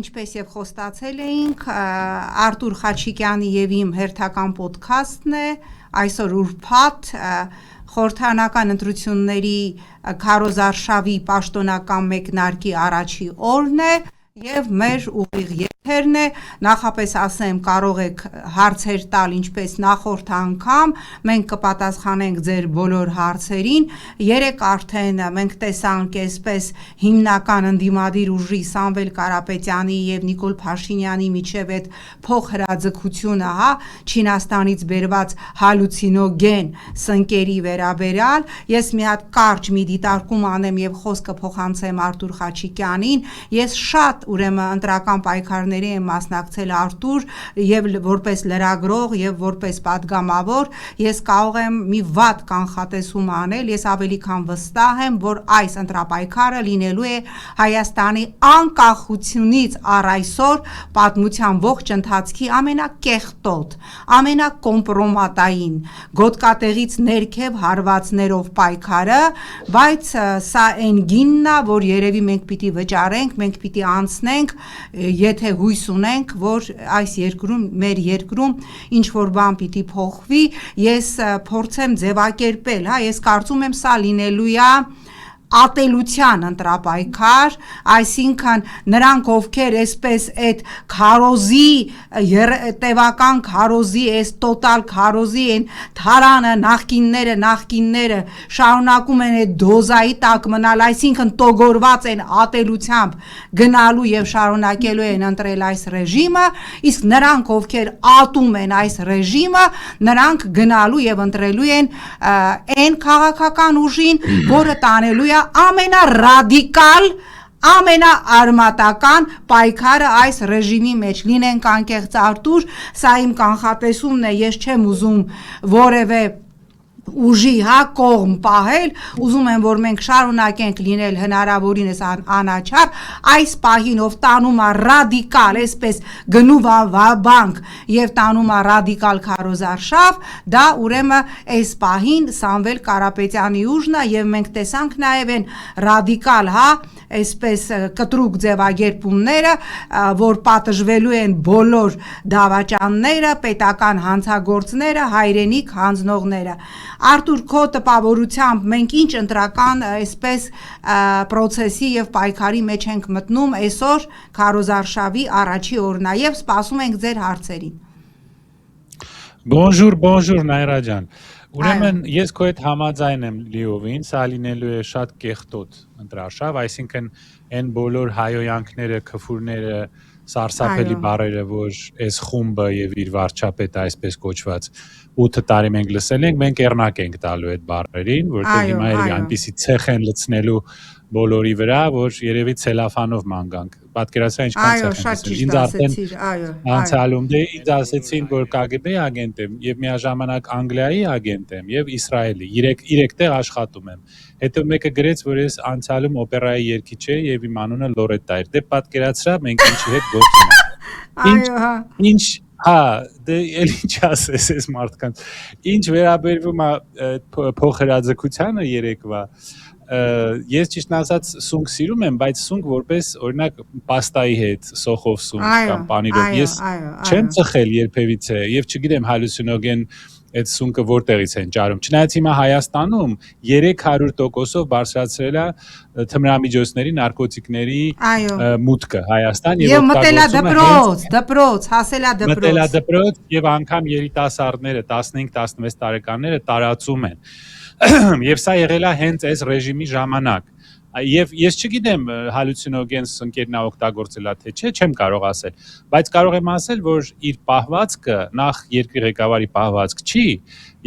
Ինչպես եւ խոստացել էինք, Արտուր Խաչիկյանի եւ իմ հերթական ոդքասթն է, այսօր ուրբաթ խորհրդարանական ընտրությունների քարոզարշավի պաշտոնական մեկնարկի առաջի օրն է եւ մեր ուղիղ եթերն է, նախապես ասեմ, կարող եք հարցեր տալ ինչպես նախորդ անգամ, մենք կպատասխանենք ձեր բոլոր հարցերին, երեք արդեն մենք տեսանք այսպես հիմնական ընդդիմադիր ուժի Սամվել Կարապետյանի եւ Նիկոլ Փաշինյանի միջև այդ փոխհրաձգությունը, Չինաստանից բերված հալուցինոգեն սնկերի վերաբերյալ, ես մի հատ կարճ մի դիտարկում անեմ եւ խոսքը փոխանցեմ Արտուր Խաչիկյանին, ես շատ ուրեմն ընտրական պայքարների եմ մասնակցել Արտուր եւ որպես լրագրող եւ որպես պատգամավոր, ես կարող եմ մի վատ կանխատեսում անել, ես ավելի քան վստահ եմ, որ այս ընտրապայքարը լինելու է Հայաստանի անկախությունից առ այսօր պատմության ողջ ընթացքի ամենակեղտոտ, ամենակոմպրոմատային, գոտկատեղից ներքև հարվածներով պայքարը, բայց սա այն գինն է, որ երևի մենք պիտի վճարենք, մենք պիտի անցնենք, եթե հույս ունենք, որ այս երկրում, մեր երկրում ինչ-որ բան պիտի փոխվի, ես փորձեմ ձևակերպել, ես կարծում եմ սա լինելու է ատելության ընտրապայքար, այսինքն նրանք ովքեր այսպես այդ քարոզի, տևական քարոզի, այս տոտալ քարոզի են թարանը նախկինները շարունակում են այդ դոզայի տակ մնալ, այսինքն տոգորված են ատելությամբ գնալու եւ շարունակելու են ընտրել այս ռեժիմը, իսկ նրանք ովքեր ատում են այս ռեժիմը, նրանք գնալու եւ ընտրելու են այն քաղաքական ուժին, որը տանելու է ամենառադիկալ, ամենաարմատական պայքարը այս ռեժիմի մեջ, լինենք անկեղծ Արտուր, սա իմ կանխատեսումն է, ես չեմ ուզում որևէ ուժի կողմ պահել, ուզում եմ, որ մենք շարունակենք լինել հնարավորինս անաչառ, այս պահին ով տանում է ռադիկալ, այսպես գնու բանկ եւ տանում է ռադիկալ քարոզարշավ, դա ուրեմն այս պահին Սամվել Կարապետյանի ուժն է եւ մենք տեսանք նաեւ այն ռադիկալ, այսպես կտրուկ ձևակերպումները, որ պատժվելու են բոլոր դավաճանները, պետական հանցագործները, հայրենիք հանձնողները։ Արտուր, քո տպավորությամբ մենք ինչ ընտրական այսպես պրոցեսի եւ պայքարի մեջ ենք մտնում այսօր քարոզարշավի առաջի օրն է եւ սպասում ենք ձեր հարցերին։ Bonjour Նայրա ջան։ Ուրեմն ես քո հետ համաձայն եմ լիովին, սա լինելու է շատ կեղտոտ ընտրաշավ, այսինքն այն բոլոր հայոյանքները, քֆուրները, սարսափելի բառերը, որ այս խումբը եւ իր վարչապետը այսպես կոչված 8 տարի մենք լսել ենք, մենք էռնակ ենք տալու այդ բառերին, որտեղ հիմա երևի այնպիսի ցեխ են լցնելու բոլորի վրա, որ երևի ցելոֆանով ման գանք։ Պատկերացրա ինչքան ցեխ են։ Ինձ արդեն անցյալում ինձ ասեցին, որ KGB ագենտ եմ եւ միաժամանակ Անգլիայի ագենտ եմ եւ Իսրայելի։ 3 տեղ աշխատում եմ։ Հետո մեկը գրեց, որ ես անցյալում օպերայի երգիչ եմ եւ իմ անունը Լորետա էր։ Դե պատկերացրա մենք ինչի հետ գործում ենք։ Ինչ դե էլ ինչ ասես այս մարդկանց։ Ինչ վերաբերվում է փոխհրաձգությանը երեկվա, ես ճիշտ ասած սունկ սիրում եմ, բայց սունկ որպես օրինակ պաստայի հետ, սոխով սունկ կամ պանիրով, ես չեմ ծխել երբևիցե եւ չգիտեմ հալյուցինոգեն այդ սունկը որտեղից են ճարում։ Չնայած հիմա Հայաստանում 300%-ով բարձրացրել է թմրամիջոցների, նարկոտիկների մուտքը Հայաստան եւ մտել է դպրոց, հասել է դպրոց։ Մտել է դպրոց եւ անգամ երիտասարդները 15-16 տարեկանները տարածում են։ Եվ սա եղել է հենց այս ռեժիմի ժամանակ։ Եվ ես չգիտեմ հալյուցինոգեն սնկերն է օգտագործել է թե չէ, չեմ կարող ասել, բայց կարող եմ ասել, որ իր պահվածքը նախ երկրի ղեկավարի պահվածք չի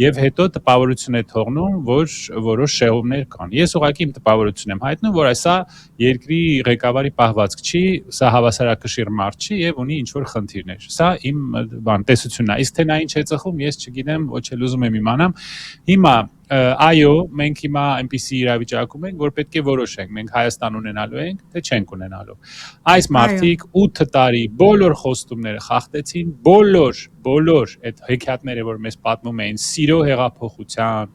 եւ հետո տպավորություն է թողնում, որ որոշ շեղումներ կան։ Ես ուղղակի իմ տպավորություն եմ հայտնում, որ այսա երկրի ղեկավարի պահվածք չի, սա հավասարակշիռ մարդ չի եւ ունի ինչ-որ խնդիրներ։ Սա իմ տեսությունն է։ Իսկ թե նա ինչ է ծխում, ես չգիտեմ, ոչ էլ ուզում եմ իմանամ։ Հիմա այո, մենք հիմա այնպիսի իրավիճակում ենք, որ պետք է որոշենք, մենք Հայաստան ունենալու ենք, թե չենք ունենալու։ Այս մարդիկ 8 տարի բոլոր խոստումները խախտեցին, բոլոր այդ հեքիաթները, որ մեզ պատմում էին, սիրո հեղափոխության,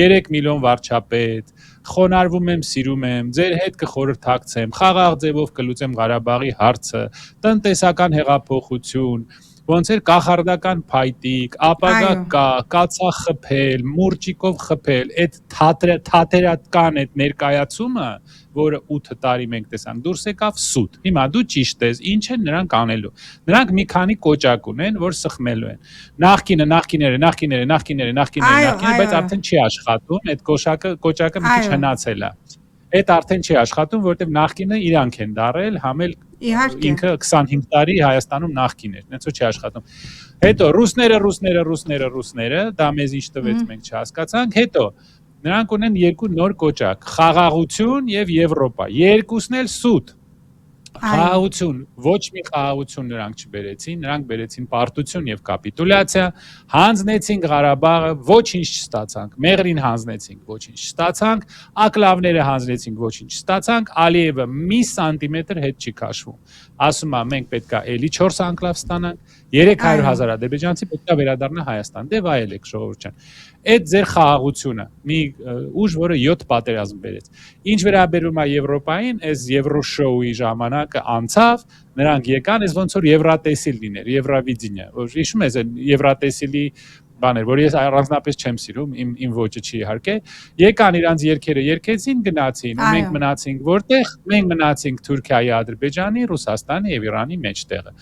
3 միլիոն վարչապետ, խոնարհվում եմ, սիրում եմ, ձեր հետ կխորհրդակցեմ, խաղաղ ձևով կլուծեմ Ղարաբաղի հարցը, տնտեսական հեղափոխություն, ոնց էր կախարդական փայտիկ, ապագա կացա խփել, մուրճիկով խփել, այդ թատերական այդ ներկայացումը, որը 8 տարի մենք տեսանք, դուրս եկավ սուտ։ Հիմա դու ճիշտ ես, ինչ են նրանք անելու։ Նրանք մի քանի կոճակ ունեն, որ սխմելու են։ Նախկիները, բայց արդեն չի աշխատում, այդ կոճակը մի քիչ հնացել է։ Այդ արդեն չի աշխատում, որովհետև նախկինը իրանք են դարել, համել ինքը 25 տարի Հայաստանում նախկին էր, այնց որ չի աշխատում։ Հետո ռուսները, դա մեզ ինչ տվեց մենք չհասկացանք, հետո նրանք ունեն երկու նոր կոճակ, խաղաղություն եւ Եվրոպա, երկուսն էլ սուտ։ Խաղաղություն, ոչ մի խաղաղություն նրանք չբերեցին, նրանք բերեցին պարտություն եւ կապիտուլյացիա, հանձնեցին Ղարաբաղը, ոչինչ չստացանք, Մեղրին հանձնեցինք, ոչինչ չստացանք, ակլավները հանձնեցինք, ոչինչ չստացանք, Ալիևը մի սանտիմետր հետ չի քաշվում։ Ասում է մենք պետքա էլի 4 անկլավ ստանանք, 300,000 ադրբեջանցի պետքա վերադառնա Հայաստան։ Դե վայելեք ժողովուրդ ջան։ Այդ ձեր խաղաղությունը, մի ուժ, որը 7 պատերազմ բերեց։ Ինչ վերաբերում է Եվրոպային, այս Եվրոշոուի ժամանակը անցավ, նրանք եկան, այս ոնց որ Եվրատեսիլ լիներ, Եվրավիդինիա, որ հիշում ես Եվրատեսիլի բաներ, որ ես առանձնապես չեմ սիրում, իմ ոճը չի իհարկե, եկան իրանց երգերը երգեցին, գնացին, ու մենք մնացինք որտեղ, մենք մնացինք Թուրքիայի, Ադրբեջանի, Ռուսաստանի եւ Իրանի մեջտեղը։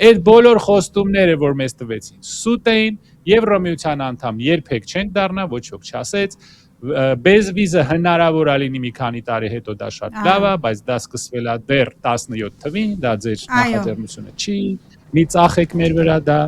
Այդ բոլոր խոստումները, որ մեզ տվեցին, սուտ էին, Եվրոմիության անդամ երբեք չենք դառնա, ոչ ոք չասեց, Բեզվիզը հնարավոր է լինի մի քանի տարի հետո դա շատ լավ է, բայց դա սկսվել է դեռ 17 թվին, դա ձեր նախաձեռնությունը չի, մի ծախեք մեր վրա դա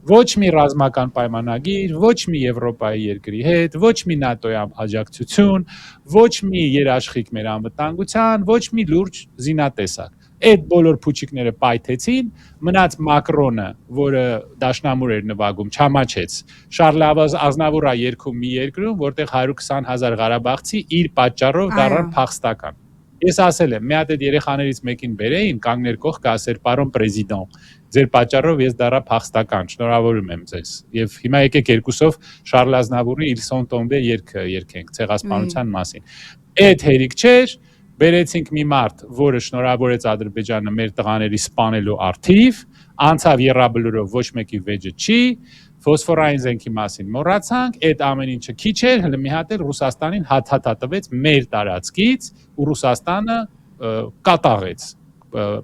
ոչ մի ռազմական պայմանագիր, ոչ մի Եվրոպայի երկրի հետ, ոչ մի ՆԱՏՕ-ի աջակցություն, ոչ մի երաշխիք մեր անվտանգության, ոչ մի լուրջ զինատեսակ։ Այդ բոլոր փուչիկները պայթեցին, մնաց Մակրոնը, որը դաշնամուր էր նվագում, չամաչեց։ Շարլ Ազնավուրը երգում մի երկրում, որտեղ 120,000 ղարաբաղցի իր պատճառով դառան փախստական։ Ես ասել եմ, մի հատ այդ երեխաներից մեկին բերեին, կանգներ կողքը, ասեր պարոն պրեզիդենտ, ձեր պատճառով ես դառա փախստական, շնորհավորում եմ ձեզ։ Եվ հիմա եկեք երկուսով Շարլ Ազնավուրի Ils sont tombés երգը երգենք ցեղասպանության մասին։ Այդ հերիք չէր, բերեցինք մի մարդ, որը շնորհավորեց Ադրբեջանը մեր տղաների սպանելու արդիվ, անցավ Եռաբլուրով ոչ մեկի վեճը չի, ֆոսֆորային զենքի մասին մոռացանք, այդ ամեն ինչը քիչ էր, հələ մի հատ էլ Ռուսաստանին հաթաթա տվեց մեր տարածքից, ու Ռուսաստանը կատաղեց,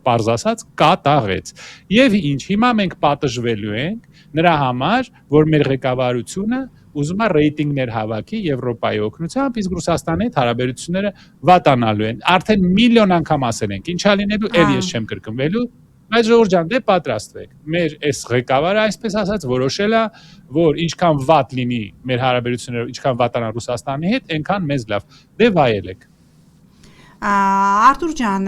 պարզ ասած, կատաղեց։ Եվ ինչ, հիմա մենք պատժվելու ենք նրա համար, որ մեր ղեկավարությունը ուզում է ռեյտինգներ հավաքի Եվրոպայի օգնությամբ, իսկ Ռուսաստանի հետ հարաբերությունները վատանալու են։ Արդեն միլիոն անգամ ասել ենք, ինչա լինելու, ել ես չեմ կրկնվելու, բայց ժողովուրդ ջան, դե պատրաստվեք։ Մեր այս ղեկավարը, այսպես ասած, որոշել է, որ ինչքան վատ լինի մեր հարաբերությունները, ինչքան վատանա Ռուսաստանի հետ, այնքան մեզ լավ։ Դե վայելեք։ Արտուր ջան,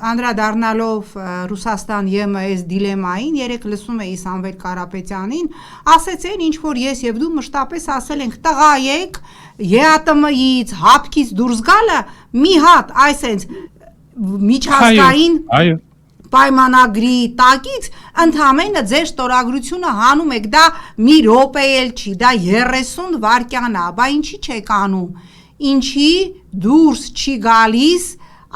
անդրադառնալով Ռուսաստան ԵՄ այս դիլեմային, երեք լսում էի Սամվել Կարապետյանին, ասեցին ինչ որ ես եւ դու մշտապես ասել ենք տղայեք ԵԱՏՄ-ից, հապկից դուրս գալը մի հատ այսենց միջազգային պայմանագրի տակից ընդհանրապես ձեր ստորագրությունը հանում եք, դա մի րոպե էլ չի, դա 30 վայրկյան է, բա ինչի չեք անում, ինչի դուրս չի գալիս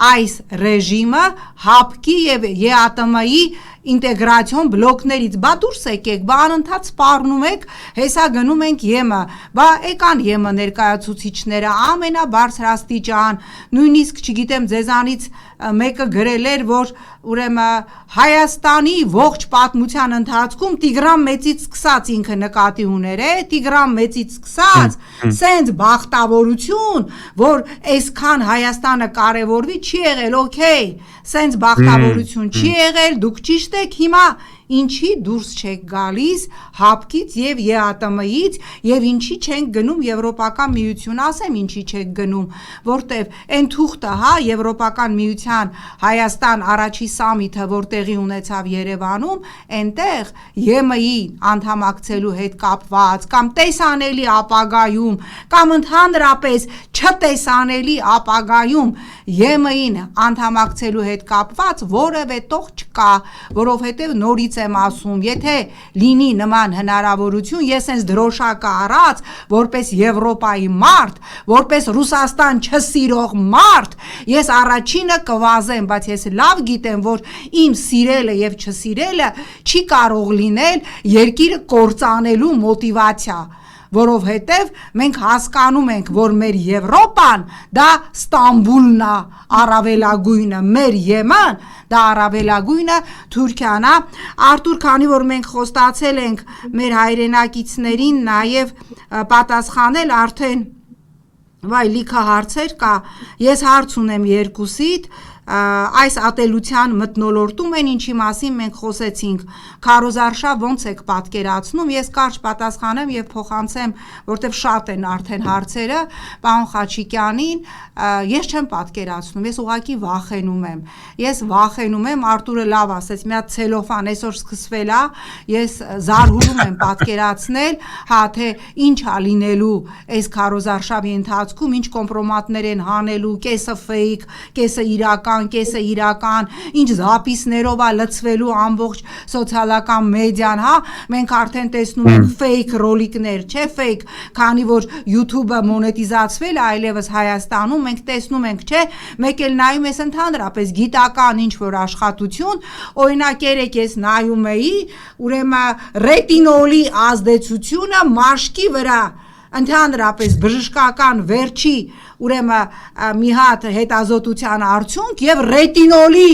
այս ռեժիմը հապկի եւ ԵԱՏՄ-ի ինտեգրացիոն բլոկներից, բա դուրս եկեք, բա անընդհատ սպառնում եք, հեսա գնում ենք ԵՄ, բա եկան ԵՄ ներկայացուցիչները ամենաբարձրաստիճան, նույնիսկ չգիտեմ ձեզանից մեկը գրել էր, որ ուրեմն Հայաստանի ողջ պատմության ընթացքում Տիգրան Մեծից սկսած ինքը նկատի ուներ, Տիգրան Մեծից սկսած, սենց բախտավորություն, որ այսքան Հայաստանը կարևորվի չի եղել, օքեյ, սենց բախտավորություն չի եղել, դուք ճիշտ եք, հիմա ինչի դուրս չեք գալիս հապկից եւ ԵԱՏՄ-ից եւ ինչի չենք գնում Եվրոպական միություն, ասեմ ինչի չեք գնում, որտեվ այն թուղթը, հա, Եվրոպական միության Հայաստան առաջի սամիթը, որ տեղի ունեցավ Երևանում, այնտեղ ԵՄ-ի անդամակցելու հետ կապված կամ տեսանելի ապագայում կամ ընդհանրապես չտեսանելի ապագայում ԵՄ-ին անդամակցելու հետ կապված որևէ տող չկա, որովհետև նորից եմ ասում, եթե լինի նման հնարավորություն, ես հենց դրոշակը առած, որպես Եվրոպայի մարդ, որպես Ռուսաստան չսիրող մարդ, ես առաջինը կվազեմ, բայց ես լավ գիտեմ, որ իմ սիրելը եւ չսիրելը չի կարող լինել երկիրը կործանելու մոտիվացիա, որովհետև մենք հասկանում ենք, որ մեր Եվրոպան դա Ստամբուլն է առավելագույնը, մեր Եմեն դա առավելագույնը Թուրքիան է։ Արտուր, քանի որ մենք խոստացել ենք մեր հայրենակիցներին նաև պատասխանել, արդեն լիքը հարցեր կա, ես հարց ունեմ երկուսիդ, այս ատելության մթնոլորտում են, ինչի մասին մենք խոսեցինք, քարոզարշավ ոնց եք պատկերացնում, ես կարճ պատասխանեմ եւ փոխանցեմ, որտեվ շատ են արդեն հարցերը, պարոն Խաչիկյանին, ես չեմ պատկերացնում, ես ուղղակի վախենում եմ, Արտուրը լավ ասեց, մի հատ ցելոֆան այսօր սկսվել է, ես զարհուրում եմ պատկերացնել, հա թե ինչ է լինելու այս քարոզարշավի ընթացքում, ինչ կոմպրոմատներ են հանելու, կեսը ֆեյք, կեսը իրական, ինչ զապիսներով է լցվելու ամբողջ սոցիալական մեդիան, հա, մենք արդեն տեսնում ենք ֆեյք ռոլիկներ, չէ, ֆեյք, քանի որ YouTube-ը մոնետիզացվել է այլևս Հայաստանում, մենք տեսնում ենք, չէ, մեկ էլ նայում ես ընդհանրապես գիտական ինչ որ աշխատություն, օրինակ երեք ես նայում էի, ուրեմն ռետինոլի ազդեցությունը մաշկի վրա ընդհանրապես բժշկական վերջի ուրեմն մի հատ հետազոտության արդյունք եւ ռետինոլի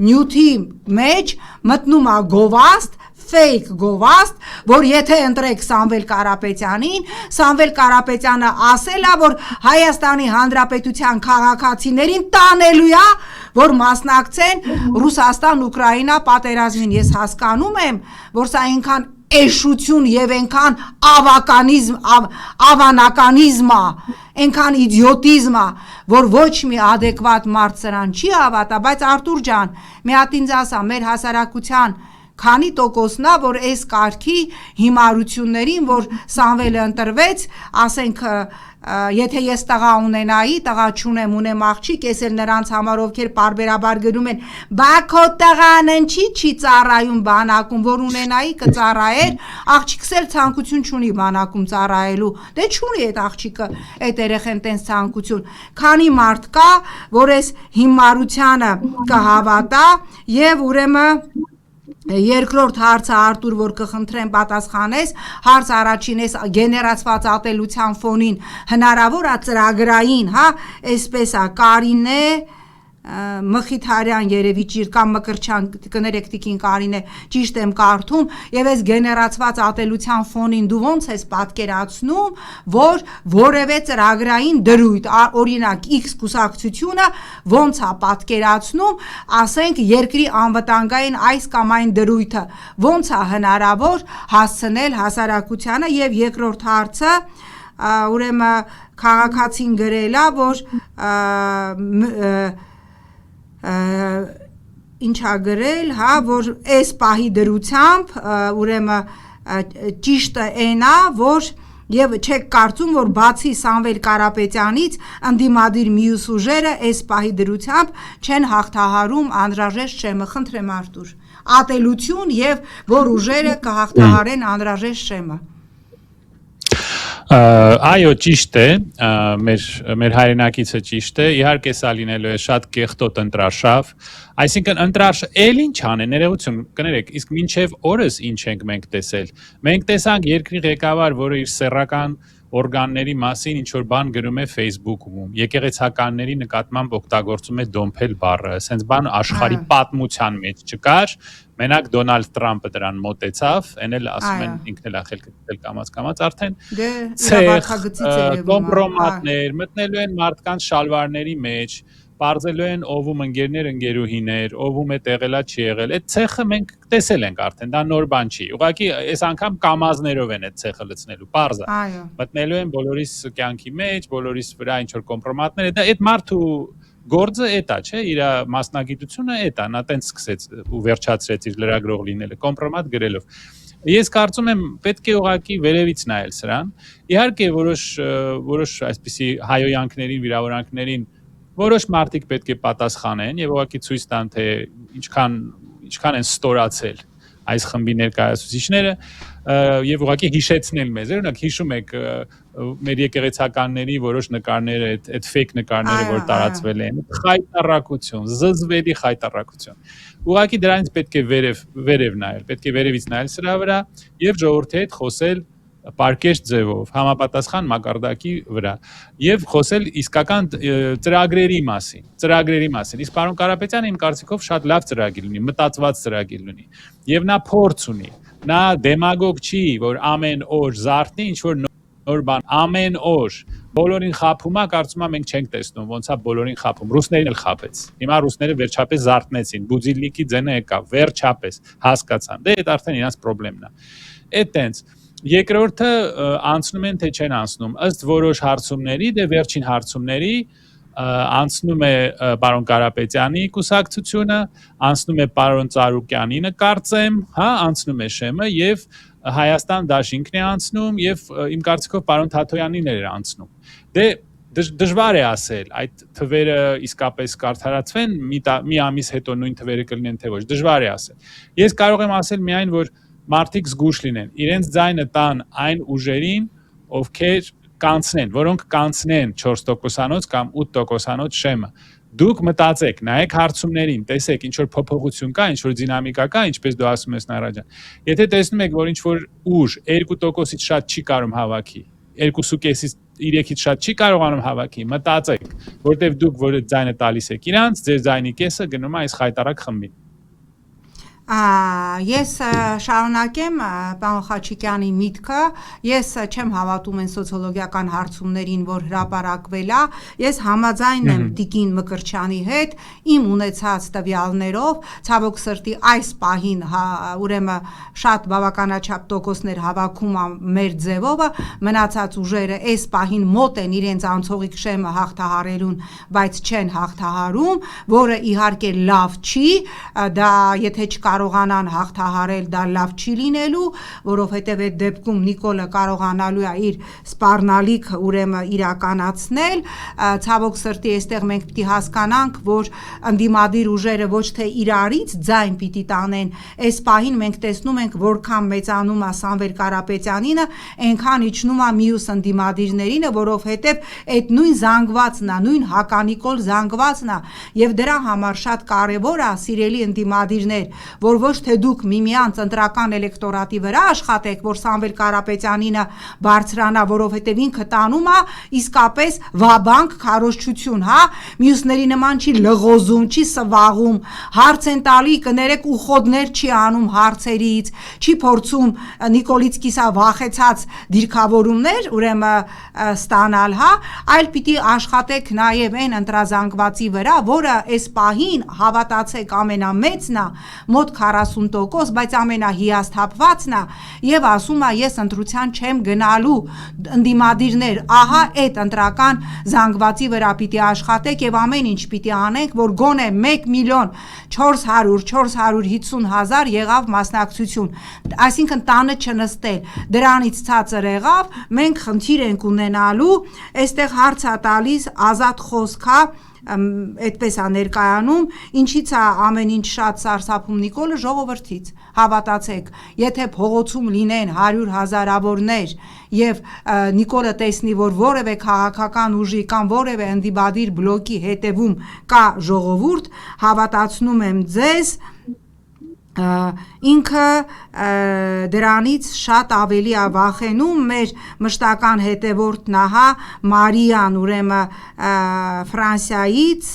նյութի մեջ մտնում է գովաստ, ֆեյք գովաստ, որ եթե ընտրեք Սամվել Կարապետյանին, Սամվել Կարապետյանը ասել է, որ Հայաստանի Հանրապետության քաղաքացիներին տանելու է, որ մասնակցեն Ռուսաստան-Ուկրաինա պատերազմին։ Ես հասկանում եմ, որ սա այնքան էշություն եւ այնքան ավանականիզմ է, այնքան իդիոտիզմ է, որ ոչ մի adekvat մարդ սրան չի հավատա, բայց Արտուր ջան, մի հատ ինձ ասա, մեր հասարակության քանի տոկոսն է, որ այս կարգի հիմարություններին, որ Սամվելը ընտրվեց, ասենք, եթե ես տղա ունենայի, տղա չունեմ, ունեմ աղջիկ, ես էլ նրանց համար ովքեր պարբերաբար գրում են, բա քո տղան ինչի չի ծառայում բանակում, որ ունենայի կծառայեր, աղջիկս էլ ցանկություն չունի բանակում ծառայելու, դե չունի այդ աղջիկը, այդ երեխեն տենց ցանկություն, քանի մարդ կա, որ այս հիմարությանը կհավատա եւ ուրեմն երկրորդ հարցը Արտուր, որ կխնդրեմ պատասխանես, հարց առաջին էս գեներացված ատելության ֆոնին հնարավոր է ծրագրային, հա, այսպես է, Կարինե Մխիթարյան երևի ճիշտ կամ Մկրչյան, կներեք տիկին Կարինե, ճիշտ եմ կարդում, եւ այս գեներացված ատելության ֆոնին դու ոնց ես պատկերացնում, որ որևէ ծրագրային դրույթ, օրինակ X կուսակցությունը ոնց է պատկերացնում, ասենք երկրի անվտանգային այս կամ այն դրույթը, ոնց է հնարավոր հասցնել հասարակությանը եւ երկրորդ հարցը ուրեմն քաղաքացին գրել է, որ ինչա գրել, հա, որ այս պահի դրությամբ ուրեմն ճիշտը այն է, որ եւ չեք կարծում, որ բացի Սամվել Կարապետյանից ընդդիմադիր մյուս ուժերը այս պահի դրությամբ չեն հաղթահարում անհրաժեշտ շեմը, խնդրեմ Արտուր, ատելություն եւ որ ուժերը կհաղթահարեն անհրաժեշտ շեմը։ Այո, ճիշտ է, մեր հայրենակիցը ճիշտ է, իհարկե սա լինելու է շատ կեղտոտ ընտրարշավ, այսինքն ընտրարշավ էլ ինչ անեն, ներողություն, կներեք, իսկ մինչև օրս ինչ ենք մենք տեսել, մենք տեսանք երկրի ղեկավար, որը իր սեռական օրգանների մասին ինչ որ բան գրում է Facebook-ում, եկեղեցականների նկատմամբ օգտագործում է դոմփել բառը, ասենց բան աշխարհի պատմության մեջ չկար, մենակ Դոնալդ Թրամփը դրան մոտեցավ, այն էլ ասում են ինքն էլ ախել կամած արդեն ցեխ, կոմպրոմատներ մտնելու են մարդկանց շալվարների մեջ, բարձելու են օվում ընկերներ, ընկերուհիներ, օվում է տեղելա չի եղել, այդ ցեխը մենք տեսել ենք արդեն, դա նոր բան չի, ուղղակի այս անգամ կամազներով են այդ ցեխը լցնելու, պարզ է, մտնելու են բոլորիս կյանքի մեջ, բոլորիս վրա ինչ որ կոմպրոմատներ, դա այդ մարդու գործը էտա, չէ, իր մասնագիտությունը էտա, նա տենց սկսեց ու վերջացրեց իր լրագրող լինելը, կոմպրոմատ գրելով։ Ես կարծում եմ պետք է ուղղակի վերևից նայել սրան։ Իհարկե որոշ այսպիսի հայոյանքներին, վիրավորանքներին որոշ մարդիկ պետք է պատասխանեն եւ ուղղակի ցույց տան, թե ինչքան են ստորացել այս խմբի ներկայացուցիչները եւ ուղղակի հիշեցնել մեզ, օրինակ հիշում եք մեր եկեղեցականների որոշ նկարները, այդ fake նկարները, որ տարածվել են, խայտառակություն, զզվելի խայտառակություն։ Ուղղակի դրանից պետք է վերև նայել, պետք է վերևից նայել սրա վրա եւ ժողովրդի հետ խոսել պարկեշտ ձևով, համապատասխան մակարդակի վրա եւ խոսել իսկական ծրագրերի մասին։ Իսկ պարոն Կարապետյանը իմ կարծիքով շատ լավ ծրագիր ունի, մտածված ծրագիր ունի եւ նա փորձ ունի։ Նա դեմագոգ չի, որ ամեն օր զարթնի ինչ որ նոր բան, ամեն օր բոլորին խափում է, կարծում եմ մենք չենք տեսնում, ոնց է բոլորին խափում։ Ռուսներին էլ խափեց։ Հիմա ռուսները վերջապես զարթնեցին, բուձիլնիկի ձենը եկավ, վերջապես հասկացան։ Դե դա արդեն իրանց խնդիրն է։ Այդտենց երկրորդը անցնում են թե չեն անցնում, ըստ որոշ հարցումների, դե վերջին հարցումների անցնում է պարոն Կարապետյանի կուսակցությունը, անցնում է պարոն Ծառուկյանինը կարծեմ, հա, անցնում է Շեմը եւ Հայաստան դաշինքն է անցնում եւ իմ կարծիքով պարոն Թաթոյանին էր անցնում։ Դե դժվար է ասել, այդ թվերը իսկապես կարդարացվեն, մի ամիս հետո նույն թվերը կլինեն թե ոչ, դժվար է ասել։ Ես կարող եմ ասել միայն, որ մարդիկ զգուշ լինեն, իրենց ձայնը տան այն ուժերին, ովքեր կանցնեն, որոնք կանցնեն 4%-անոց կամ 8%-անոց Շեմը։ Դուք մտածեք, նայեք հարցումներին, տեսեք ինչ որ փոփոխություն կա, ինչ որ դինամիկա կա, ինչպես դու ասում ես Նարաջան։ Եթե տեսնում եք, որ ինչ որ ուժ 2%-ից շատ չի կարող հավաքի, 2.5-ից 3-ից շատ չի կարողանում հավաքի, մտածեք, որտեվ դուք որ ձայնը տալիս եք իրանց, ձեր ձայնի կեսը գնում է այս խայտարակ խմբին։ Ես շարունակեմ պարոն Խաչիկյանի միտքը, ես չեմ հավատում այն սոցիոլոգիական հարցումներին, որ հրապարակվել է, ես համաձայն եմ Տիկին Մկրտչյանի հետ, իմ ունեցած տվյալներով, ցավոք սրտի այս պահին, ուրեմն շատ բավականաչափ տոկոսներ հավաքում է մեր ձևովը, մնացած ուժերը այս պահին մոտ են իրենց անցողիկ Շեմը հաղթահարելուն, բայց չեն հաղթահարում, որը իհարկե լավ չի, դա եթե չկարողանան հաղթահարել, դա լավ չի լինելու, որովհետև այդ դեպքում Նիկոլը կարողանալու է իր սպառնալիքը ուրեմն իրականացնել, ցավոք սրտի այստեղ մենք պիտի հասկանանք, որ ընդդիմադիր ուժերը ոչ թե իրարից ձայն պիտի տանեն, այս պահին մենք տեսնում ենք, որքան մեծանում է Սամվել Կարապետյանինը, այնքան իջնում է մյուս ընդդիմադիրներինը, որովհետև այդ նույն զանգվածն է, նույն հականիկոլ զանգվածն է, եւ դրա համար շատ կարեւոր է, սիրելի ընդդիմադիրներ, որ ոչ թե դուք միմյանց ընտրական էլեկտորատի վրա աշխատեք, որ Սամվել Կարապետյանինը բարձրանա, որովհետև ինքը տանում է իսկապես վաբանկ քարոզչություն, հա, մյուսների նման չի լղոզում, չի սվաղում, հարց են տալի, կներեք ուխոդներ չի անում հարցերից, չի փորձում Նիկոլից կիսա վախեցած դիրքավորումներ, ուրեմն ստանալ, հա, այլ պիտի աշխատեք նաև այն ընտրազանգվածի վրա, որը այս պահին հավատացեք ամենամեծն է, մոտ 40%, բայց ամենահիասթափվածն է եւ ասում է ես ընտրության չեմ գնալու ընդդիմադիրներ, ահա այդ ընտրական զանգվածի վրա պիտի աշխատեք եւ ամեն ինչ պիտի անենք, որ գոնե 1.450.000 եղավ մասնակցություն, այսինքն տանը չնստել, դրանից ցածր եղավ, մենք խնդիր ենք ունենալու, այստեղ հարց է տալիս ազատ խոսքա այդպես է ներկայանում, ինչից է ամեն ինչ շատ սարսափում Նիկոլը ժողովրդից, հավատացեք, եթե փողոցում լինեն 100,000-ավորներ եւ Նիկոլը տեսնի, որ որևէ քաղաքական ուժի կամ որևէ ընդդիմադիր բլոկի հետևում կա ժողովուրդ, հավատացնում եմ ձեզ, ինքը դրանից շատ ավելի է վախենում մեր մշտական հետևորդն ահա Մարիան ուրեմն Ֆրանսիայից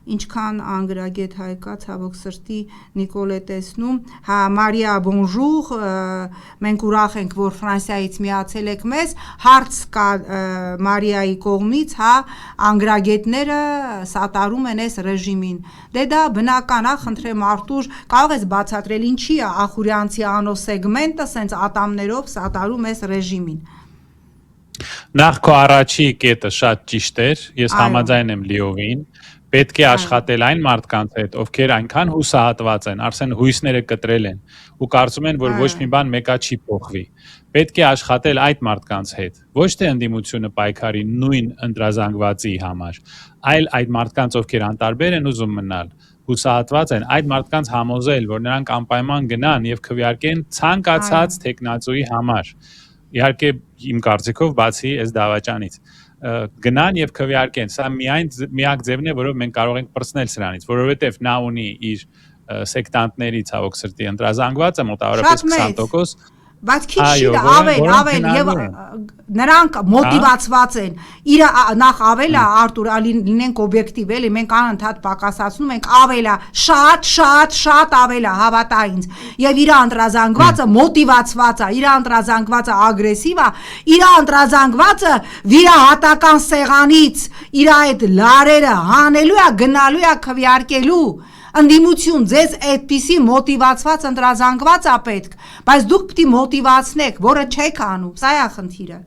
ինչքան անգրագետ հայկա ցավոք սրտի Նիկոլե տեսնում, հա Մարիա բոնժուր, մենք ուրախ ենք, որ Ֆրանսիայից միացել եք մեզ, հարց կա Մարիայի կողմից, հա անգրագետները սատարում են այս ռեժիմին, դե դա բնական է, խնդրեմ Արտուր, կարող ես բացատրել ինչի է ախուրյանցի անո սեգմենտը սենց ատամներով սատարում այս ռեժիմին։ Նախ քո առաջի կետը շատ ճիշտ էր, ես համաձայն եմ լիովին, պետք է աշխատել այն մարդկանց հետ, ովքեր այնքան հուսահատված են, արդեն հույսները կտրել են ու կարծում են, որ ոչ մի բան մեկա չի փոխվի։ Պետք է աշխատել այդ մարդկանց հետ, ոչ թե ընդդիմությունը պայքարի նույն ընտրազանգվածի համար, այլ այդ մարդկանց, ովքեր անտարբեր են ուզում մնալ, հուսահատված են, այդ մարդկանց համոզել, որ նրանք անպայման գնան եւ քվեարկեն ցանկացած տեխնացուի համար։ Իհարկե իմ կարծիքով բացի այս դավաճանից գնան եւ քվեարկեն, սա միակ ձևն է, որով մենք կարող ենք պրծնել սրանից, որովհետեւ նա ունի իր սեկտանտների ցավոք սրտի ընտրազանգվածը մոտավորապես 20%, բայց քիչ ավել եւ նրանք մոտիվացված են իր նախ ավելա Արտուր լինենք օբյեկտիվ էլի մենք անընդհատ պակասացնում ենք ավելա շատ ավելա հավատա ինձ եւ իր ընտրազանգվածը մոտիվացված է իր ընտրազանգվածը ագրեսիվ է իր ընտրազանգվածը վիրահատական սեղանից իր այդ լարերը հանելու է գնալու է քվեարկելու ընդդիմություն ձեզ այդպիսի մոտիվացված ընտրազանգված է պետք, բայց դուք պիտի մոտիվացնեք, որը չեք անում, սա է խնդիրը։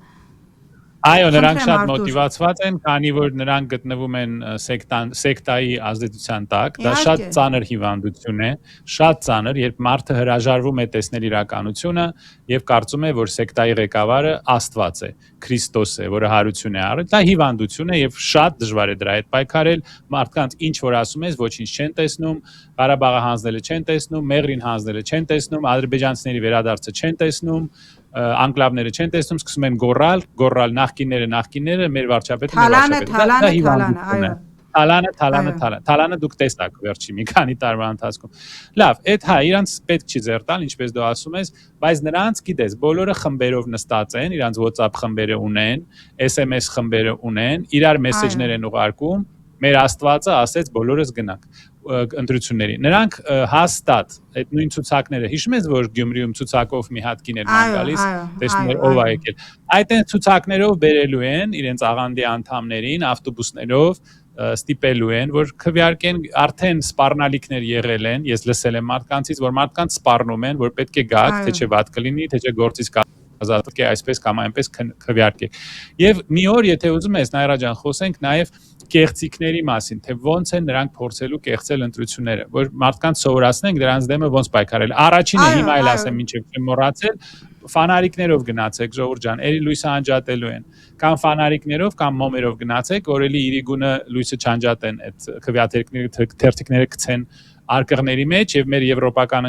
Այո, նրանք շատ մոտիվացված են, քանի որ նրանք գտնվում են սեկտայի ազդեցության տակ, դա շատ ծանր հիվանդություն է, շատ ծանր, երբ մարդը հրաժարվում է տեսնել իրականությունը եւ կարծում է, որ սեկտայի ղեկավարը Աստված է, Քրիստոս է, որը հարություն է առել, դա հիվանդություն է եւ շատ դժվար է դրա հետ պայքարել, մարդկանց ինչ որ ասում ես, ոչինչ չեն տեսնում, Ղարաբաղը հանձնելը չեն տեսնում, Մեղրին հանձնելը չեն տեսնում, ադրբեջանցիների վերադարձը չեն տեսնում, անկլավները չեն տեսնում, սկսում են գոռալ նախկինները, մեր վարչապետը, դա հիվանդություն է։ Թալանը դուք տեսաք վերջի մի քանի տարվա ընթացքում։ Լավ, այդ իրանց պետք չի ձեռ տալ, ինչպես դու ասում ես, բայց նրանց գիտես, բոլորը խմբերով նստած են, իրանց WhatsApp խմբերը ունեն, SMS խմբերը ունեն, իրար մեսեջներ են ուղարկում, մեր Աստվածը ասեց բոլորս գնանք ընտրությունների։ Նրանք հաստատ այդ նույն ցուցակները, հիշում ես, որ Գյումրիում ցուցակով մի հատ կին էր ման գալիս, տեսնում էր ով է եկել։ Այդ ցուցակներով բերելու են իրենց աղանդի անդամներին ավտոբուսներով ստիպելու են, որ քվեարկեն արդեն սպառնալիքներ եղել են, ես լսել եմ մարդկանցից, որ մարդկանց սպառնում են, որ պետք է գաք, թե չէ վատ կլինի, թե չէ գործից ազատք է այսպես կամ այնպես քվեարկեք։ Եվ մի օր, եթե ուզում ես Նայրա ջան, խոսենք նաև կեղծիքների մասին, թե ոնց են նրանք փորձելու կեղծել ընտրությունները, որ մարդկանց սովորացնենք դրանց դեմը ոնց պայքարել։ Առաջինը հիմա էլ ասեմ, ինչեւ չեմ մոռացել, ֆանարիկներով գնացեք, ժողովուրդ ջան, ելի լույսը անջատելու են, կամ ֆանարիկներով կամ մոմերով գնացեք, որ ելի իրիգունը լույսը չանջատեն, այդ քվեաթերթիկները թերթիկները գցեն արկղների մեջ եւ մեր եվրոպական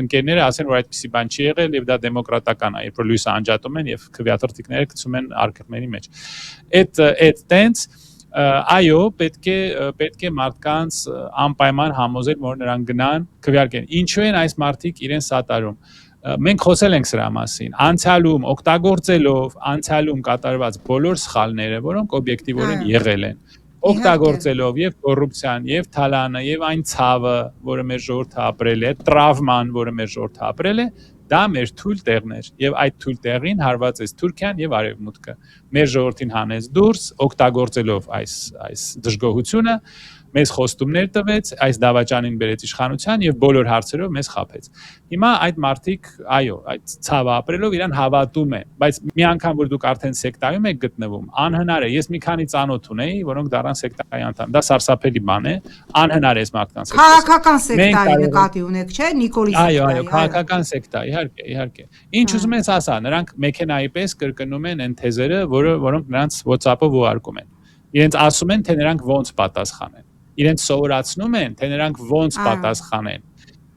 ընկերները ասեն, որ այդպիսի բան չի եղել եւ դա դեմոկրատական է, երբ որ լույսը անջատում են եւ քվեաթերթիկները գցում են արկղների մեջ։ Այդ տենց այո, պետք է մարդկանց անպայման համոզել, որ նրանք գնան քվեարկեն։ Ինչու են այս մարդիկ իրեն սատարում։ Մենք խոսել ենք սրա մասին։ Անցյալում օգտագործելով անցյալում կատարված բոլոր սխալները, որոնք օբյեկտիվորեն եղել են, օգտագործելով եւ կոռուպցիան, եւ թալանը, եւ այն ցավը, որը մեր ժողովուրդը ապրել է, տրավման, որը մեր ժողովուրդը ապրել է, դա մեր թույլ տեղն էր եւ այդ թույլ տեղին հարվածեց Թուրքիան եւ Արևմուտքը։ Մեր ժողովրդին հանեց դուրս, օգտագործելով այս դժգոհությունը, մեզ խոստումներ տվեց, այս դավաճանին բերեց իշխանության եւ բոլոր հարցերով մեզ խաբեց։ Հիմա այդ մարդիկ, այո, այդ ցավը ապրելով իրան հավատում են, բայց մի անգամ որ դուք արդեն սեկտայում եք գտնվում, անհնար է։ Ես մի քանի ծանոթ ունեի, որոնք դառան սեկտայի անդամ։ Դա սարսափելի բան է, անհնար է այս մարդկանց հետ։ Քաղաքական սեկտայի նկատի ունեք, չէ՞, Նիկոլի սեկտայի։ Այո, քաղաքական սեկտա, իհարկե։ Ինչ ուզում ես ասա, նրանք մեքենայի պես կրկնում են այն թեզերը, որոնք նրանց WhatsApp-ով ուղարկում են։ Իրենց ասում են, թե նրանք ոնց պատասխանեն։ Իրենց սովորացնում են, թե նրանք ոնց պատասխանեն։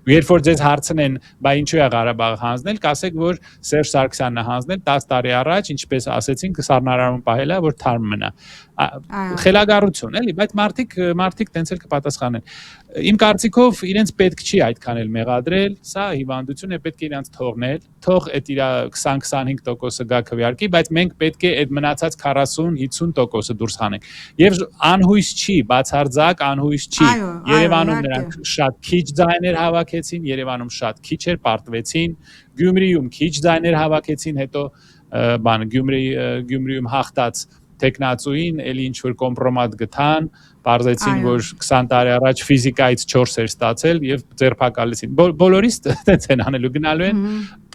Երբ որ ձեզ հարցնեն, բա ինչու է Ղարաբաղը հանձնել, կասեք, որ Սերժ Սարգսյանն է հանձնել 10 տարի առաջ, ինչպես ասեցինք, սառնարարում պահել է, որ թարմ մնա։ Խելագարություն, էլի, բայց մարդիկ տենց էլ կպատասխանեն։ Իմ կարծիքով իրենց պետք չի այդքան էլ մեղադրել, սա հիվանդություն է, պետք է իրենց թողնել, թող այդ իր 20-25% գա քվեարկի, բայց մենք պետք է այդ մնացած 40-50% դուրս հանենք։ Եվ անհույս չի, բացարձակ անհույս չի։ Երևանում նրանք շատ քիչ ձայներ հավաքեցին, Երևանում շատ քիչ էր պարտվեցին, Գյումրիում քիչ ձայներ հավաքեցին, հետո Գյումրիում հաղթած տեխնացուին էլի ինչ որ կոմպրոմատ գտան, բարձեցին, որ 20 տարի առաջ ֆիզիկայից 4 էր ստացել եւ ձերբակալեցին։ Բոլորից տենց են անելու, գնալու են,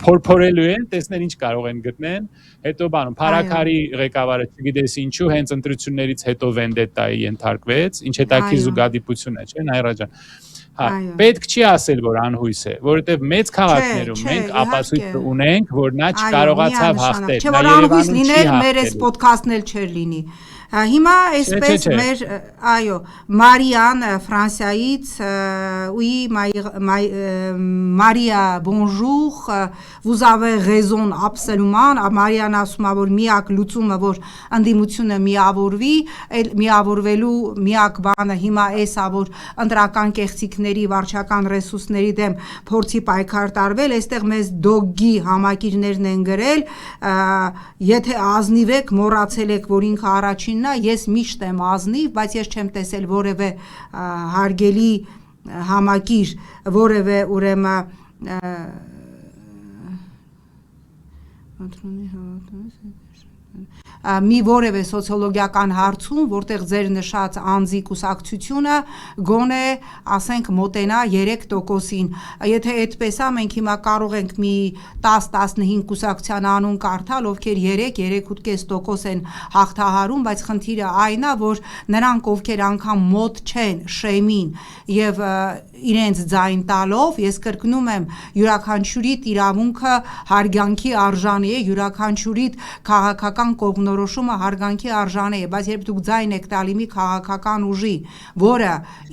փորփորելու են, տեսնեն ինչ կարող են գտնեն, հետո Փարաքարի ղեկավարը չգիտես ինչու հենց ընտրություններից հետո վենդետայի ենթարկվեց, ինչ հետաքրքիր զուգադիպություն է, չէ՞, Նայրա ջան։ Պետք չի ասել, որ անհույս է, որովհետև մեծ քաղաքներում մենք ապացույց ունենք, որ նա չկարողացավ հաղթել։ Չէ, որ անհույս լիներ, մեր այս ոդքասթն էլ չէր լինի։ Հիմա այսպես մեր այո Մարիան Ֆրանսիայից oui Maria bonjour vous avez raison absolument Մարիան ասում է որ միակ լուծումը որ ընդդիմությունը միավորվելու միակ բանը հիմա էսա որ ընտրական կեղծիքների վարչական ռեսուրսների դեմ փորձի պայքար տարվել այստեղ մեզ դոգի համակիրներն են գրել եթե ազնիվ եք մոռացել եք որ ինքը առաջինն է ես միշտ եմ ազնիվ բայց ես չեմ տեսել որևէ հարգելի համակիր որևէ ուրեմն մի որևէ սոցիոլոգիական հարցում, որտեղ ձեր նշած անձի կուսակցությունը գոնե ասենք մոտենա 3%-ին։ Եթե այդպես է, մենք հիմա կարող ենք մի 10-15 կուսակցության անուն կարդալ, ովքեր 3-3.5% են հաղթահարում, բայց խնդիրը այն է, որ նրանք ովքեր անգամ մոտ չեն շեմին եւ իրենց ձայն տալով, ես կրկնում եմ, յուրաքանչյուրիդ իրավունքը հարգանքի արժանի է, յուրաքանչյուրիդ քաղաքական կողմնորոշումը հարգանքի արժանի է, բայց երբ դուք ձայն եք տալի մի քաղաքական ուժի, որը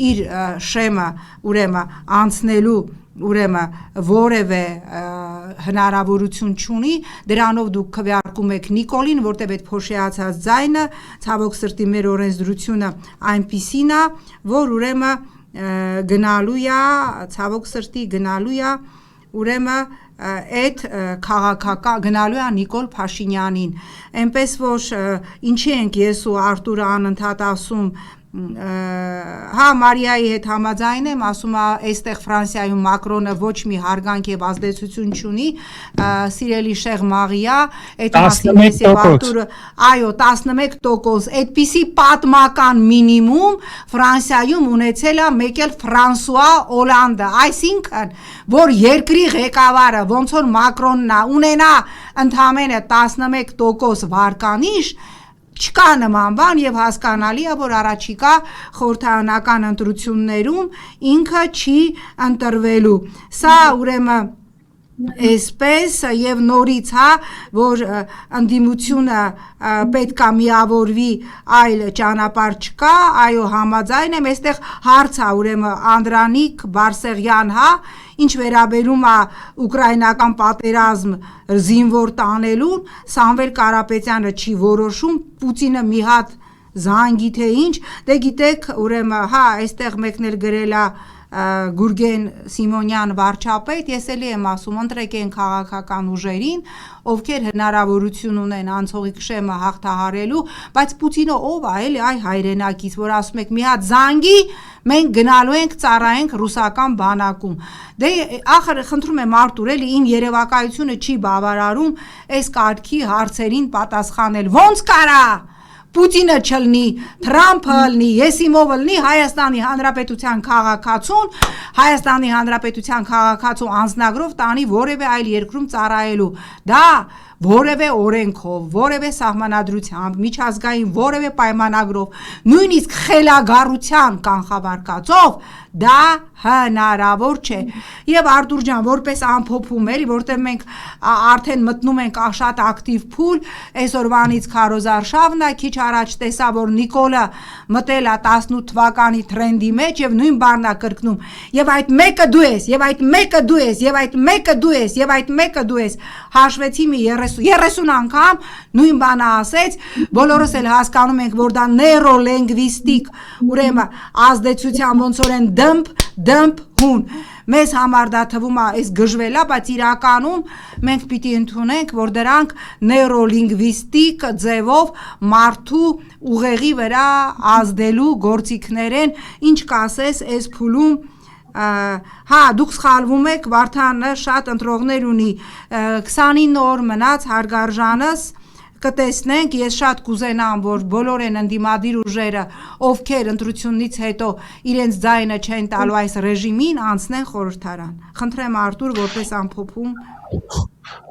իր շեմը ուրեմն անցնելու ուրեմն որևէ հնարավորություն չունի, դրանով դուք քվեարկում եք Նիկոլին, որտեղ այդ փոշիացած ձայնը, ցավոք սրտի մեր օրենսդրությունը այնպիսին է, որ ուրեմն գնալու է, ցավոք սրտի գնալու է, ուրեմն այդ քաղաքական գնալու է Նիկոլ Փաշինյանին, այնպես որ ինչի ենք ես ու Արտուրը անընդհատ ասում հա Մարիայի հետ համաձայն եմ, ասում է այստեղ Ֆրանսիայում Մակրոնը ոչ մի հարգանք եւ ազդեցություն չունի, սիրելի Շեղ Մաղիա, այդ մասին ես եւ Արտուրը, այո 11%, այդպիսի պատմական մինիմում Ֆրանսիայում ունեցել է մեկ էլ Ֆրանսուଆ Օլանդը, այսինքն որ երկրի ղեկավարը ոնց որ Մակրոնն է ունենա ընդամենը 11% վարկանիշ չկա նման բան եւ հասկանալի է որ առաջիկա խորհրդարանական ընտրություններում ինքը չի ընտրվելու սա ուրեմն Այսպես եւ նորից հա որ ընդդիմությունը պետք է միավորվի այլ ճանապարհ չկա այո համաձայն եմ այստեղ հարց է ուրեմն Անդրանիկ Բարսեղյան հա ինչ վերաբերում է ուկրաինական պատերազմ զինվոր տանելուն Սամվել Կարապետյանը չի որոշում Պուտինը մի հատ զանգի թե ինչ դե գիտեք ուրեմն հա այստեղ մեկն էլ գրել է Գուրգեն Սիմոնյան վարչապետ, ես էլի եմ ասում, ընտրեք են քաղաքական ուժերին, ովքեր հնարավորություն ունեն անցողիկ շեմը հաղթահարելու, բայց Պուտինը ով է, էլի այ հայրենակից, որ ասում եք մի հատ զանգի, մենք գնալու ենք ծառայենք ռուսական բանակում։ Դե ախր խնդրում եմ Արտուր, էլի իմ երևակայությունը չի բավարարում այս կարգի հարցերին պատասխանել։ Ոնց կարա Պուտինը չլնի, Թրամփը լնի, Եսիմովը լնի Հայաստանի Հանրապետության քաղաքացուն, Հայաստանի Հանրապետության քաղաքացու անձնագրով տանի որևէ այլ երկրում ծառայելու։ Դա որևէ օրենքով, որևէ սահմանադրությամբ, միջազգային որևէ պայմանագրով, նույնիսկ խելագարության կանխավարկածով դա հնարավոր չէ։ Եվ Արտուր ջան, որպես ամփոփում էլի, որտեղ մենք արդեն մտնում ենք շատ ակտիվ փուլ, այսօրվանից քարոզարշավն է, քիչ առաջ տեսա, որ Նիկոլը մտել է 18 թվականի տրենդի մեջ եւ նույն բառն է կրկնում։ Եվ այդ մեկը դու ես, եւ այդ մեկը դու ես, եւ այդ մեկը դու ես, եւ այդ մեկը դու ես։ Հաշվեցի մի 30 անգամ նույն բանը ասեց, բոլորս էլ հասկանում ենք, որ դա նեյրոլինգվիստիկ, ուրեմն ազդեցության ոնց որ են դմփ հուն։ Մեզ համար դա թվում է այս գժվելա, բայց իրականում մենք պիտի ընդունենք, որ դրանք նեյրոլինգվիստիկ ձևով մարդու ուղեղի վրա ազդելու գործիքներ են, ինչ կասես այս փուլում հա դուք սխալվում եք Վարդանը շատ ընտրողներ ունի 29 օր մնաց հարգարժանս կտեսնենք ես շատ կուզենամ որ բոլոր են ընդդիմադիր ուժերը ովքեր ընտրությունից հետո իրենց ձայնը չեն տալու այս ռեժիմին անցնեն խորհրդարան խնդրեմ Արտուր որպես ամփոփում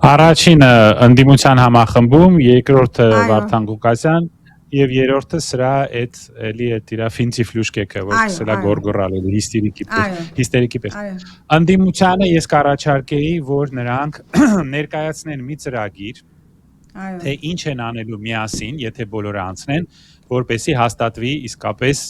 Առաջինը ընդդիմության համախմբում երկրորդը Վարդան Ղուկասյան Եվ երրորդը սրա այդ էլի այդ իր ֆինցի ֆլուշկեքը որ սկսել է գորգորալ հիստերիկի պես Անդիմությանը ես կառաջարկեի որ նրանք ներկայացնեն մի ծրագիր թե ինչ են անելու միասին եթե բոլորը անցնեն որպեսզի հաստատվի իսկապես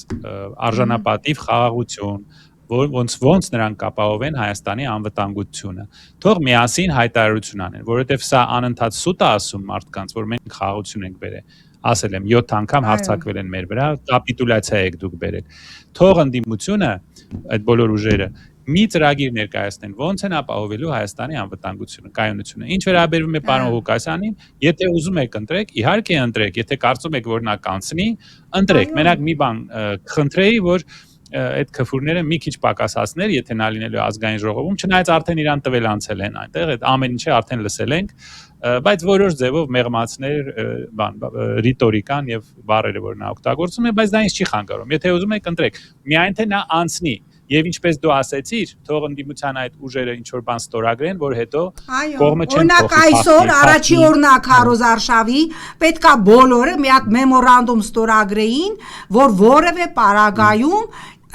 արժանապատիվ խաղաղություն, ոնց նրանք կապահովեն Հայաստանի անվտանգությունը։ Թող միասին հայտարարություն անեն, որովհետև սա անընդհատ սուտ է ասում մարդկանց, որ մենք խաղաղություն ենք բերել։ Ասել եմ 7 անգամ հարձակվել են մեր վրա, կապիտուլյացիա եք դուք բերել։ Թող ընդդիմությունը, այդ բոլոր ուժերը մի ծրագիր ներկայացնեն, ոնց են ապահովելու Հայաստանի անվտանգությունը, կայունությունը։ Ինչ վերաբերում է պարոն Ղուկասյանին, եթե ուզում եք ընտրեք, իհարկե ընտրեք, եթե կարծում եք, որ նա կանցնի, ընտրեք։ Մենակ մի բան խնդրեի, որ այդ քֆուրները մի քիչ պակասացներ, եթե նա լինելու ազգային ժողովում, չնայած արդեն իրան տվել անցել են այնտեղ, այդ ամեն ինչը արդեն լսել ենք, բայց որոշ ձևով մեղմացներ, ռիտորիկան եւ բառերը, որ նա օգտագործում է, բայց դա ինձ չի խանգարում։ Եթե ուզում եք ընտրեք, միայն թե նա անցնի Եվ ինչպես դու ասեցիր, թող ընդդիմության այդ ուժերը ինչ որ բան ստորագրեն, որ հետո կողմը չեն փոխի։ Օրինակ այսօր առաջի օրնակ Հարոզ Արշավի պետքա բոլորը մի հատ մեմորանդում ստորագրեին, որ որևէ պարագայում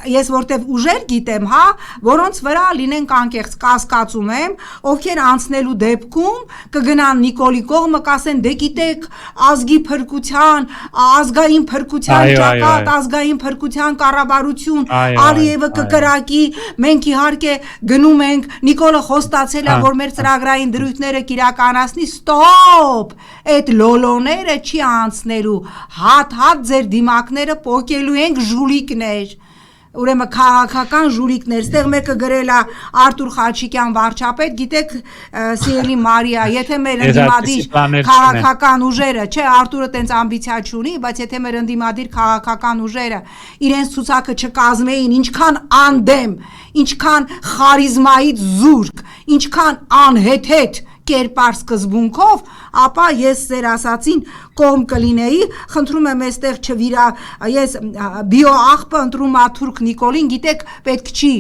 ես որտեվ ուժեր գիտեմ, հա, որոնց վրա լինենք անկեղծ կասկածում եմ, ովքեր անցնելու դեպքում կգնան Նիկոլի կողմը, կասեն դե գիտեք ազգի փրկության, ազգային փրկության ճակատ, ազգային փրկության կառավարություն, Ալիևը կկրակի, մենք իհարկե գնում ենք, Նիկոլը խոստացել է, որ մեր ծրագրային դրույթները կիրականացնի, ստոպ, այդ լոլոները չի անցնելու, հատ ձեր դիմակները պոկելու ենք ժուլիկներ Ուրեմն քաղաքական ժուրիկներ, ստեղ մեկը գրել է Արտուր Խաչիկյան վարչապետ, գիտեք սիրելի Մարիա, եթե մեր ընդդիմադիր քաղաքական ուժերը, չէ, Արտուրը տենց ամբիցիա չունի, բայց եթե մեր ընդդիմադիր քաղաքական ուժերը իրենց ցուցակը չկազմեին, ինչքան անդեմ, ինչքան խարիզմայից զուրկ, ինչքան անհեթեթ կերպար սկզբունքով, ապա ես ձեր ասացին կողմ կլինեի, խնդրում եմ այստեղ չվիրա, ես բիոաղբը ընտրում ա թուրք Նիկոլին, գիտեք, պետք չի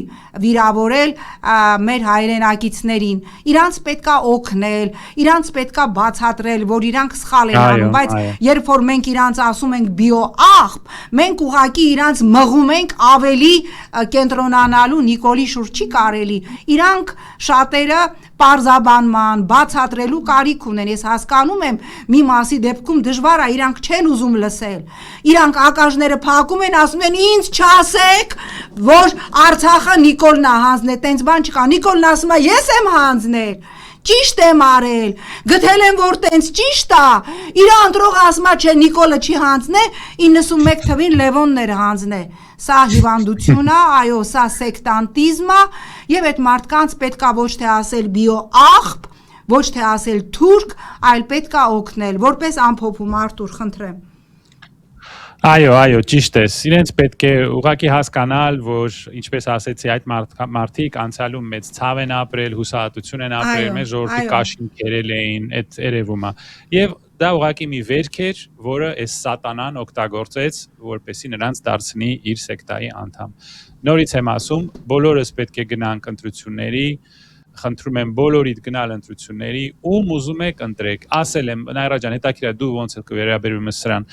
վիրավորել մեր հայրենակիցներին, իրանց պետքա օգնել, իրանց պետքա բացատրել, որ իրանք սխալ են անում, բայց երբ որ մենք իրանց ասում ենք բիոաղբ, մենք ուղղակի իրանց մղում ենք ավելի կենտրոնանալու Նիկոլի շուրջ չի կարելի, իրանք շատերը պարզաբանման, բացատրելու կարիք ունեն, ես հասկանում եմ մի մասի դեպքում դժվար է, իրանք չեն ուզում լսել, իրանք ակաժները փակում են, ասում են ինձ չասեք, որ Արցախը Նիկոլն է հանձնել, տենց բան չկա, Նիկոլն ասում է ես եմ հանձնել, ճիշտ եմ արել, գտել եմ որ տենց ճիշտ է, իր ընտրողը ասում է չէ Նիկոլը չի հանձնել, 91 թվին Լևոնն էր հանձնել, սա հիվանդություն է, այո, սա սեկտանտիզմ է, եւ այդ մարդկանց պետքա ոչ թե ասել բիոաղբ, ոչ թե ասել թուրք, այլ պետքա օգնել, որպես ամփոփում Արտուր, խնդրեմ։ Այո, ճիշտ է։ Իրենց պետք է ուղղակի հասկանալ, որ ինչպես ասեցի, այդ մարդիկ անցյալում մեծ ցավ են ապրել, հուսահատություն են ապրել, մեր ժողովրդի կաշին քերել էին, այդ երևում է։ Եվ դա ուղղակի մի վերք էր, որը այս սատանան օգտագործեց, որպեսզի նրանց դարձնի իր սեկտայի անդամ։ Նորից եմ ասում, բոլորս պետք է գնանք ընտրությունների, խնդրում եմ բոլորիդ գնալ ընտրությունների, ում ուզում եք ընտրեք, ասել եմ, Նայրա ջան, հետաքրքիր է դու ոնց է վերաբերվում ես սրան,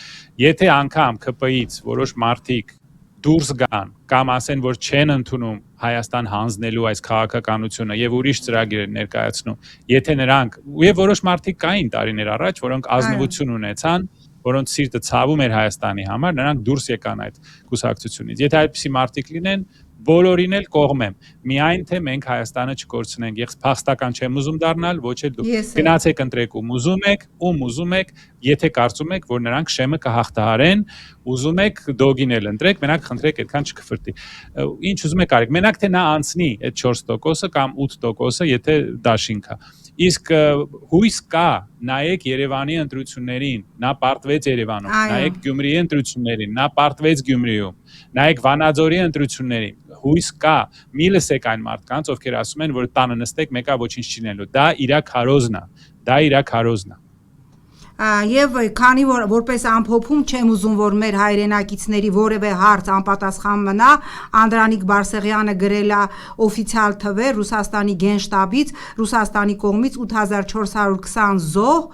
եթե անգամ ԿՊ-ից որոշ մարդիկ դուրս գան կամ ասեն, որ չեն ընդունում Հայաստան հանձնելու այս քաղաքականությունը եւ ուրիշ ծրագիր ներկայացնում, եթե նրանք եւ որոշ մարդիկ կային տարիներ առաջ, որոնք ազնվություն ունեցան, որոնց սիրտը ցավում էր Հայաստանի համար, նրանք դուրս եկան այդ կուսակցությունից։ Եթե այդպիսի մարդիկ լինեն, բոլորին էլ կողմ եմ, միայն թե մենք Հայաստանը չկորցնենք, ես փախստական չեմ ուզում դառնալ, ոչ էլ դուք։ Գնացեք ընտրեք ում ուզում եք, եթե կարծում եք, որ նրանք շեմը կհաղթահարեն, ուզում եք դոգին էլ ընտրեք, մենակ խնդրեք այդքան չքֆրտի։ Ինչ ուզում եք արեք, մենակ թե նա անցնի այդ 4% կամ 8%, եթե դաշինք է։ Իսկ հույս կա, նայեք Երևանի ընտրություններին, նա պարտվեց Երևանում, նայեք Գյումրիի ընտրություններին, նա պարտվեց Գյումրիում, նայեք Վանաձորի ընտրություններին, հույս կա, մի լսեք այն մարդկանց, ովքեր ասում են, որ տանը նստեք, մեկա ոչինչ չի լինելու, դա իր քարոզն է։ Եվ քանի որ որպես ամփոփում չեմ ուզում, որ մեր հայրենակիցների որևէ հարց անպատասխան մնա, Անդրանիկ Բարսեղյանը գրել է օֆիցիալ թվեր Ռուսաստանի գենշտաբից, Ռուսաստանի կողմից 8420 զոհ,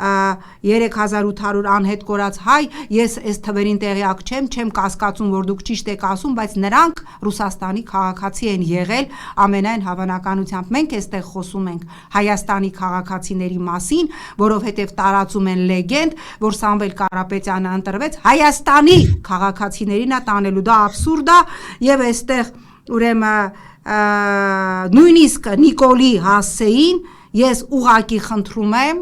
3800 անհետ կորած հայ, ես այս թվերին տեղյակ չեմ կասկածում, որ դուք ճիշտ եք ասում, բայց նրանք Ռուսաստանի քաղաքացի են եղել ամենայն հավանականությամբ։ Մենք այստեղ խոսում ենք Հայաստանի քաղաքացիների մասին, որովհետև տարածում են լեգենդ, որ Սամվել Կարապետյանը ընտրվեց Հայաստանի քաղաքացիներին է տանելու, դա աբսուրդ է, եւ այստեղ ուրեմն նույնիսկ Նիկոլի Հասսեին ես ուղակի խնդրում եմ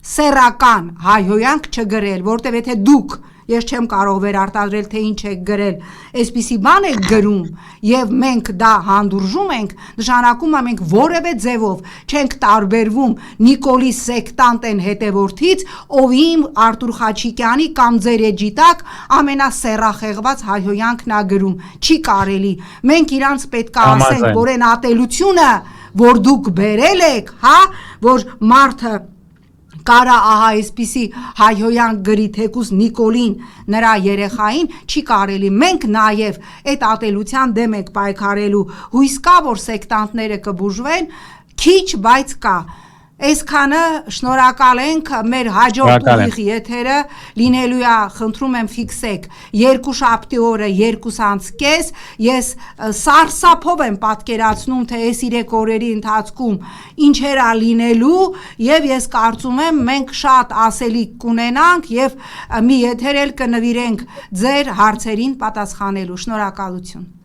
սեռական հայհոյանք չգրել, որտեվ եթե դուք, ես չեմ կարող վերարտադրել, թե ինչ եք գրել, այսպիսի բան եք գրում եւ մենք դա հանդուրժում ենք, նշանակում է մենք որևէ ձևով չենք տարբերվում Նիկոլի սեկտանտեն հետևորդից, ով իմ Արտուր Խաչիկյանի կամ ձեր էջի տակ ամենասեռախեղված հայհոյանքն է գրում, չի կարելի, մենք իրանց պետք է ասենք, որ այն ատելությունը, որ դուք բերել եք, հա, որ մարդը կարա ահա այսպիսի հայհոյանք գրի թեկուզ Նիկոլին նրա երեխային չի կարելի, մենք նաև այդ ատելության դեմ ենք պայքարելու, հույս կա, որ սեկտանտները կբուժվեն, քիչ, բայց կա, այսքանը շնորհակալ ենք, մեր հաջորդ ուղիղ եթերը լինելու է, խնդրում եմ ֆիքսեք, երկուշաբթի օրը 2:30, ես սարսափով եմ պատկերացնում, թե այս 3 օրերի ընթացքում ինչեր է լինելու եւ ես կարծում եմ մենք շատ ասելիք կունենանք եւ մի եթեր էլ կնվիրենք ձեր հարցերին պատասխանելու, շնորհակալություն։